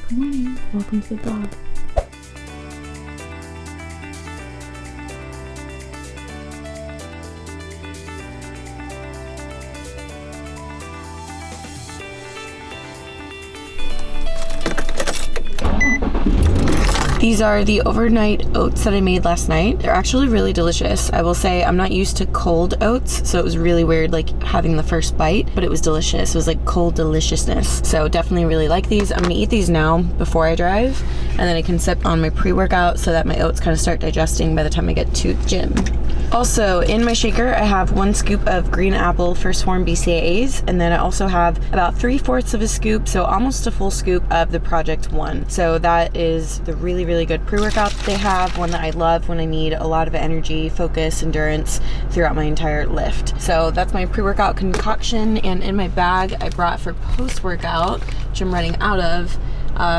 Good morning. Welcome to the vlog. These are the overnight oats that I made last night. They're actually really delicious. I will say I'm not used to cold oats, so it was really weird like having the first bite, but it was delicious. It was like cold deliciousness. So definitely really like these. I'm gonna eat these now before I drive, and then I can sip on my pre-workout so that my oats kind of start digesting by the time I get to the gym. Also, in my shaker, I have 1 scoop of green apple first form BCAAs, and then I also have about 3/4 of a scoop, so almost a full scoop of the Project 1. So that is the really good pre-workout that they have, one that I love when I need a lot of energy, focus, endurance throughout my entire lift. So that's my pre-workout concoction, and in my bag, I brought for post-workout, which I'm running out of,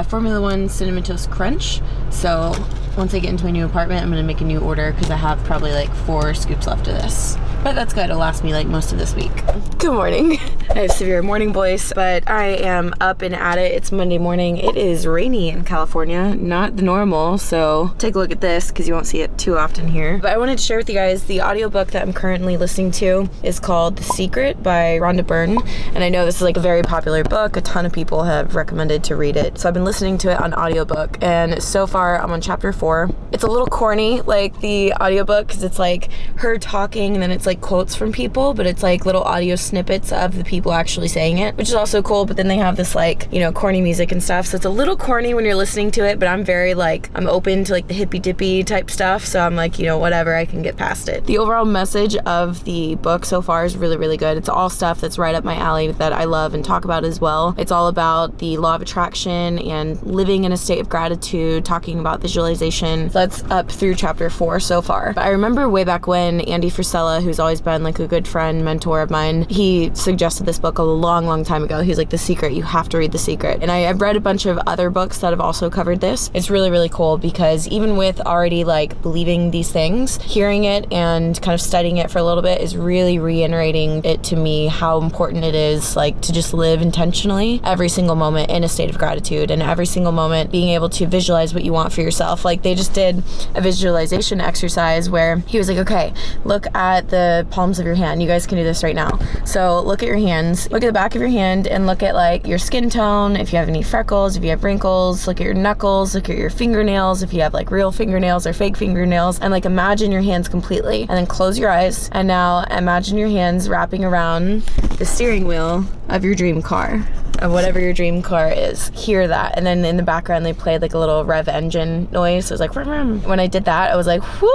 Formula 1 Cinnamon Toast Crunch. So once I get into my new apartment, I'm gonna make a new order because I have probably like 4 scoops left of this. But that's good, it'll last me like most of this week. Good morning. I have severe morning voice, but I am up and at it. It's Monday morning. It is rainy in California, not the normal, so take a look at this because you won't see it too often here. But I wanted to share with you guys the audiobook that I'm currently listening to is called The Secret by Rhonda Byrne. And I know this is like a very popular book. A ton of people have recommended to read it. So I've been listening to it on audiobook, and so far I'm on chapter 4. It's a little corny, like the audiobook, because it's like her talking and then it's like quotes from people, but it's like little audio snippets of the people actually saying it, which is also cool. But then they have this like, you know, corny music and stuff, so it's a little corny when you're listening to it, but I'm very like, I'm open to like the hippy dippy type stuff, so I'm like, you know, whatever, I can get past it. The overall message of the book so far is really good. It's all stuff that's right up my alley that I love and talk about as well. It's all about the law of attraction and living in a state of gratitude, talking about visualization. So that's up through chapter 4 so far. But I remember way back when Andy Frisella, who's always been like a good friend, mentor of mine, he suggested this book a long time ago. He was like, The Secret, you have to read The Secret. And I've read a bunch of other books that have also covered this. It's really cool because even with already like believing these things, hearing it and kind of studying it for a little bit is really reiterating it to me how important it is like to just live intentionally every single moment in a state of gratitude, and every single moment being able to visualize what you want for yourself. Like they just did a visualization exercise where he was like, okay, look at the palms of your hand. You guys can do this right now. So look at your hands, look at the back of your hand, and look at like your skin tone, if you have any freckles, if you have wrinkles, look at your knuckles, look at your fingernails, if you have like real fingernails or fake fingernails, and like imagine your hands completely, and then close your eyes, and now imagine your hands wrapping around the steering wheel of your dream car, of whatever your dream car is. Hear that, and then in the background they played like a little rev engine noise, so it was like vroom, vroom. When I did that, I was like, whoo,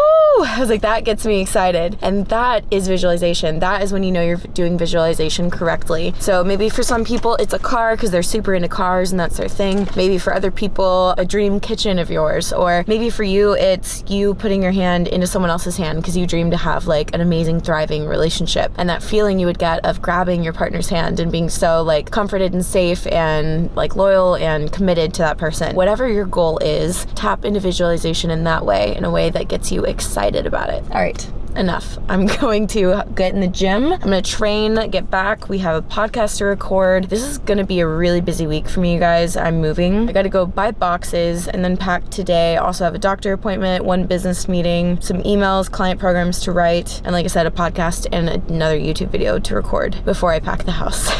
I was like, that gets me excited. And that is visualization. That is when you know you're doing visualization correctly. So maybe for some people it's a car because they're super into cars and that's their thing. Maybe for other people a dream kitchen of yours, or maybe for you it's you putting your hand into someone else's hand because you dream to have like an amazing thriving relationship, and that feeling you would get of grabbing your partner's hand and being so like comforted and safe and like loyal and committed to that person. Whatever your goal is, tap into visualization in that way, in a way that gets you excited about it. All right, enough. I'm going to get in the gym. I'm gonna train, get back. We have a podcast to record. This is gonna be a really busy week for me, you guys. I'm moving. I gotta go buy boxes and then pack today. Also have a doctor appointment, 1 business meeting, some emails, client programs to write, and like I said, a podcast and another YouTube video to record before I pack the house.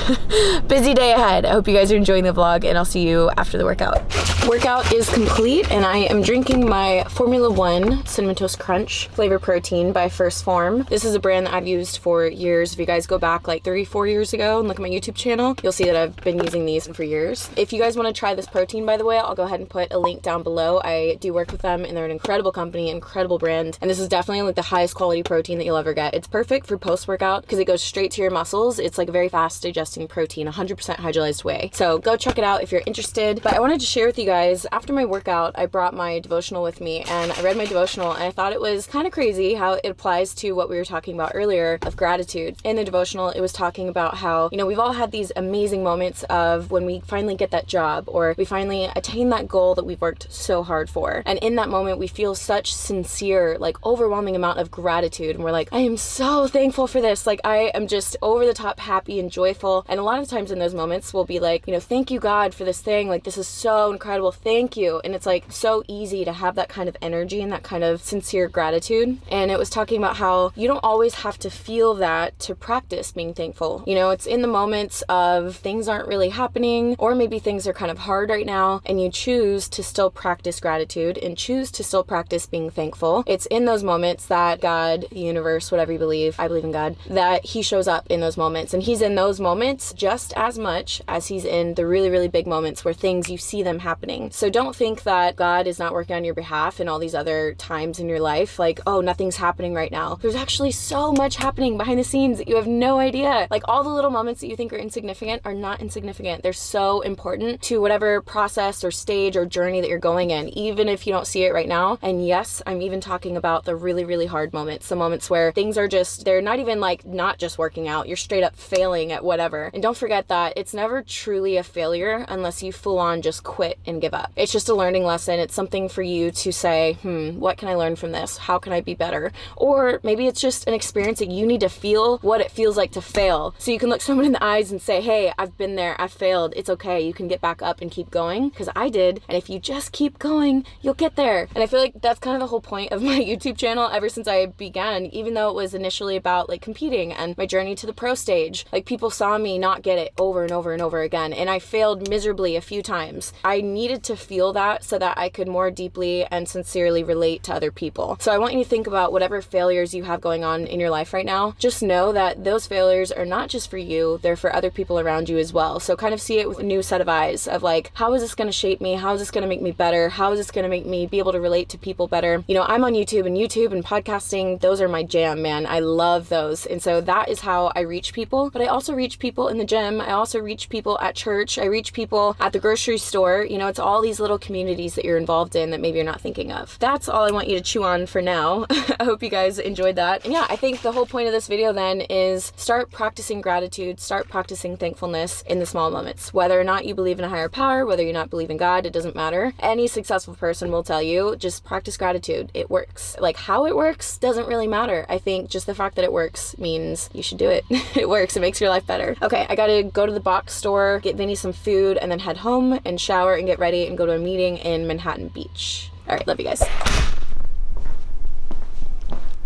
Busy day ahead. I hope you guys are enjoying the vlog, and I'll see you after the workout. Workout is complete, and I am drinking my Formula 1 Cinnamon Toast Crunch flavor protein by First Form. This is a brand that I've used for years. If you guys go back like 34 years ago and look at my YouTube channel, you'll see that I've been using these for years. If you guys want to try this protein, by the way, I'll go ahead and put a link down below. I do work with them, and they're an incredible company, incredible brand, and this is definitely like the highest quality protein that you'll ever get. It's perfect for post-workout because it goes straight to your muscles. It's like a very fast digesting protein, 100% hydrolyzed whey. So go check it out if you're interested. But I wanted to share with you guys, after my workout, I brought my devotional with me, and I read my devotional, and I thought it was kind of crazy how it applies to what we were talking about earlier of gratitude. In the devotional, it was talking about how, you know, we've all had these amazing moments of when we finally get that job, or we finally attain that goal that we've worked so hard for. And in that moment, we feel such sincere, like overwhelming amount of gratitude. And we're like, I am so thankful for this. Like, I am just over the top happy and joyful. And a lot of times in those moments, we'll be like, you know, thank you, God, for this thing. Like, this is so incredible. well, thank you. And it's like so easy to have that kind of energy and that kind of sincere gratitude. And it was talking about how you don't always have to feel that to practice being thankful. You know, it's in the moments of things aren't really happening, or maybe things are kind of hard right now, and you choose to still practice gratitude and choose to still practice being thankful. It's in those moments that God, the universe, whatever you believe, I believe in God, that he shows up in those moments. And he's in those moments just as much as he's in the really, really big moments where things, you see them happening. So don't think that God is not working on your behalf in all these other times in your life. Like, oh, nothing's happening right now. There's actually so much happening behind the scenes that you have no idea. Like, all the little moments that you think are insignificant are not insignificant. They're so important to whatever process or stage or journey that you're going in, even if you don't see it right now. And yes, I'm even talking about the really, really hard moments, the moments where things are just, they're not even like not just working out, you're straight up failing at whatever. And don't forget that it's never truly a failure unless you full on just quit and give up. It's just a learning lesson. It's something for you to say, what can I learn from this? How can I be better? Or maybe it's just an experience that you need to feel what it feels like to fail. So you can look someone in the eyes and say, hey, I've been there, I've failed. It's okay. You can get back up and keep going, because I did. And if you just keep going, you'll get there. And I feel like that's kind of the whole point of my YouTube channel ever since I began, even though it was initially about like competing and my journey to the pro stage. Like, people saw me not get it over and over and over again, and I failed miserably a few times. I needed to feel that so that I could more deeply and sincerely relate to other people. So I want you to think about whatever failures you have going on in your life right now. Just know that those failures are not just for you, they're for other people around you as well. So kind of see it with a new set of eyes of like, how is this going to shape me? How is this going to make me better? How is this going to make me be able to relate to people better? You know, I'm on YouTube and podcasting, those are my jam, man. I love those. And so that is how I reach people. But I also reach people in the gym. I also reach people at church. I reach people at the grocery store. You know, it's all these little communities that you're involved in that maybe you're not thinking of. That's all I want you to chew on for now. I hope you guys enjoyed that. And yeah, I think the whole point of this video then is start practicing gratitude, start practicing thankfulness in the small moments. Whether or not you believe in a higher power, whether you not believe in God, it doesn't matter. Any successful person will tell you, just practice gratitude. It works. Like, how it works doesn't really matter. I think just the fact that it works means you should do it. It works. It makes your life better. Okay, I gotta go to the box store, get Vinny some food, and then head home and shower and get ready and go to a meeting in Manhattan Beach. All right, love you guys.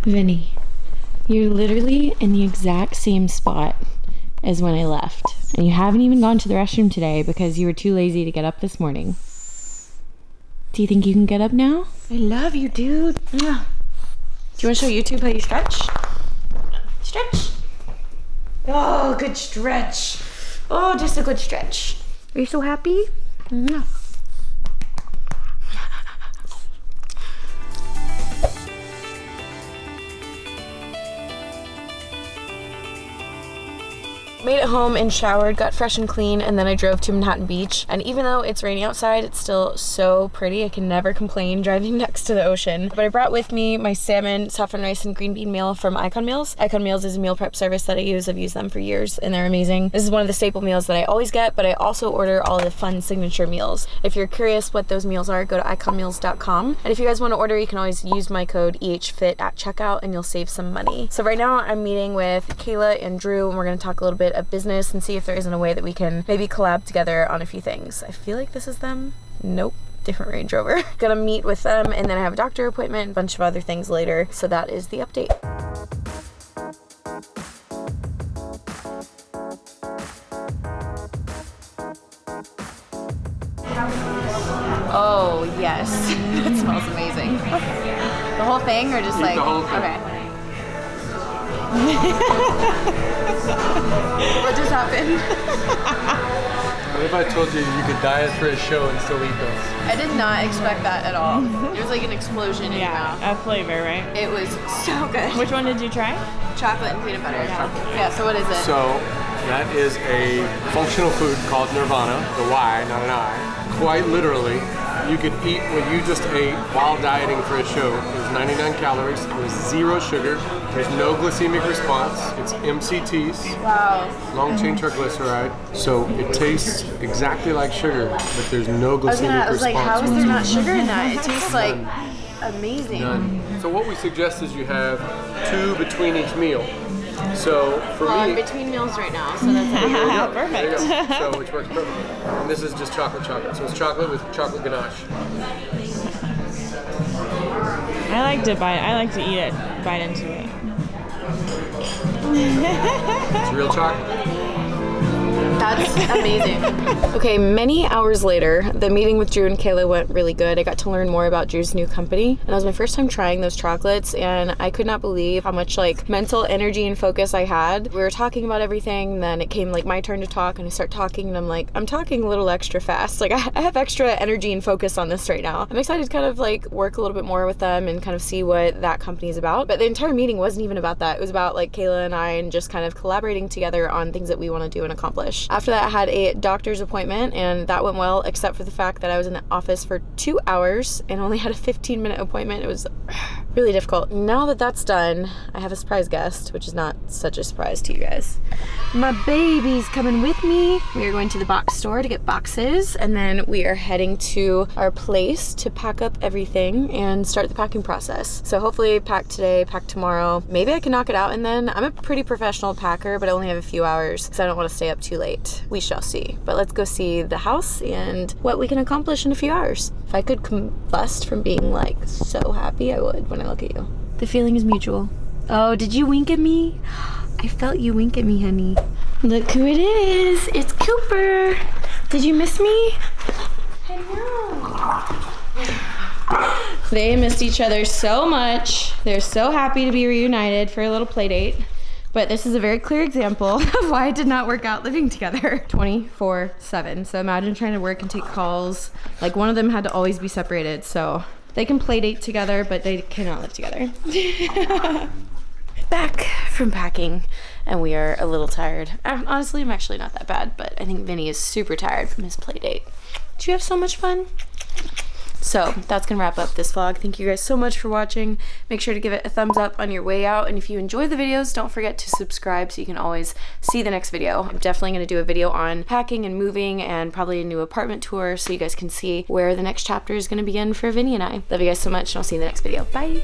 Vinny, you're literally in the exact same spot as when I left. And you haven't even gone to the restroom today because you were too lazy to get up this morning. Do you think you can get up now? I love you, dude. Do you want to show YouTube how you stretch? Stretch. Oh, good stretch. Oh, just a good stretch. Are you so happy? Made it home and showered, got fresh and clean, and then I drove to Manhattan Beach. And even though it's raining outside, it's still so pretty. I can never complain driving next to the ocean. But I brought with me my salmon, saffron rice, and green bean meal from Icon Meals. Icon Meals is a meal prep service that I use. I've used them for years, and they're amazing. This is one of the staple meals that I always get, but I also order all the fun signature meals. If you're curious what those meals are, go to iconmeals.com. And if you guys want to order, you can always use my code EHFIT at checkout, and you'll save some money. So right now, I'm meeting with Kayla and Drew, and we're going to talk a little bit of business and see if there isn't a way that we can maybe collab together on a few things. I feel like this is them. Nope. Different Range Rover. Gonna meet with them, and then I have a doctor appointment and a bunch of other things later. So that is the update. Oh, yes. It smells amazing. The whole thing, or just like, the whole thing. Okay. What just happened? What if I told you you could diet for a show and still eat those? I did not expect that at all. It was like an explosion in your mouth. A flavor, right? It was so good. Which one did you try? Chocolate and peanut butter. Yeah, so what is it? So that is a functional food called Nirvana, the Y, not an I. Quite literally, you could eat what you just ate while dieting for a show. There's 99 calories, there's 0 sugar, there's no glycemic response, it's MCTs, Wow. long chain triglyceride, so it tastes exactly like sugar, but there's no glycemic I was response. like, how is there not sugar in that? It tastes like amazing. None. So what we suggest is you have 2 between each meal. So for Well, I'm me, between meals right now, so that's there you go. Perfect. There you go. So which works perfectly. And this is just chocolate. So it's chocolate with chocolate ganache. I like to eat it, bite into it. It's real chocolate. That's amazing. Okay, many hours later, the meeting with Drew and Kayla went really good. I got to learn more about Drew's new company, and that was my first time trying those chocolates, and I could not believe how much like mental energy and focus I had. We were talking about everything, then it came like my turn to talk, and I start talking, and I'm like, I'm talking a little extra fast. Like I have extra energy and focus on this right now. I'm excited to kind of like work a little bit more with them and kind of see what that company is about. But the entire meeting wasn't even about that. It was about like Kayla and I and just kind of collaborating together on things that we want to do and accomplish. After that, I had a doctor's appointment, and that went well, except for the fact that I was in the office for 2 hours and only had a 15-minute appointment. It was really difficult. Now that that's done, I have a surprise guest, which is not such a surprise to you guys. My baby's coming with me. We are going to the box store to get boxes, and then we are heading to our place to pack up everything and start the packing process. So hopefully pack today, pack tomorrow. Maybe I can knock it out, and then I'm a pretty professional packer, but I only have a few hours because I don't want to stay up too late. We shall see. But let's go see the house and what we can accomplish in a few hours. If I could combust from being like so happy, I would when I look at you. The feeling is mutual. Oh, did you wink at me? I felt you wink at me, honey. Look who it is. It's Cooper. Did you miss me? I know. They missed each other so much. They're so happy to be reunited for a little play date. But this is a very clear example of why it did not work out living together 24/7. So imagine trying to work and take calls. Like one of them had to always be separated. So they can play date together, but they cannot live together. Back from packing, and we are a little tired. Honestly, I'm actually not that bad, but I think Vinny is super tired from his play date. Did you have so much fun? So that's gonna wrap up this vlog. Thank you guys so much for watching. Make sure to give it a thumbs up on your way out, and if you enjoy the videos, don't forget to subscribe so you can always see the next video. I'm definitely gonna do a video on packing and moving and probably a new apartment tour so you guys can see where the next chapter is gonna begin for Vinny and I. Love you guys so much, and I'll see you in the next video. Bye.